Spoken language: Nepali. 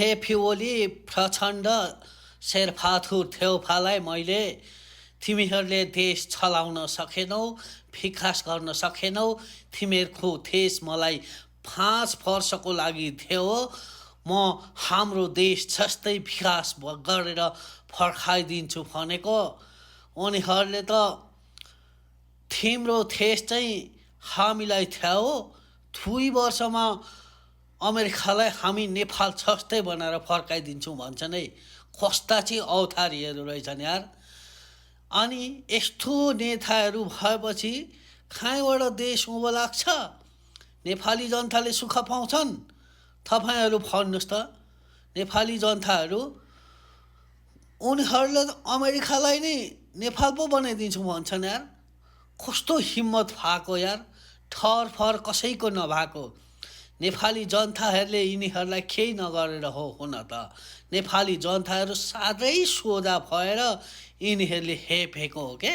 खेफ्युओली प्रचण्ड शेरफाथुर थेउफालाई मैले तिमीहरूले देश चलाउन सकेनौ, विकास गर्न सकेनौ, तिमीहरूको देश मलाई 5 वर्षको लागि थियो, म हाम्रो देश जस्तै विकास गरेर फर्काइदिन्छु भनेको। उनीहरूले त तिम्रो देश चाहिँ हामीलाई थियो, 2 वर्षमा अमेरिकालाई हामी नेपाल जस्तै बनाएर फर्काइदिन्छौँ भन्छन् है। कस्ता चाहिँ औथारीहरू रहेछन् यार। अनि यस्तो नेताहरू भएपछि कहाँबाट देश उँभो लाग्छ? नेपाली जनताले सुख पाउँछन्? तपाईँहरू भन्नुहोस् त। नेपाली जनताहरू उनीहरूले अमेरिकालाई नै नेपाल पो बनाइदिन्छु भन्छन् यार। कस्तो हिम्मत भएको यार, ठरफर कसैको नभएको। नेपाली जनताहरूले यिनीहरूलाई केही नगरेर हो हुन त। नेपाली जनताहरू साह्रै सोझा भएर यिनीहरूले हेपेको हो के।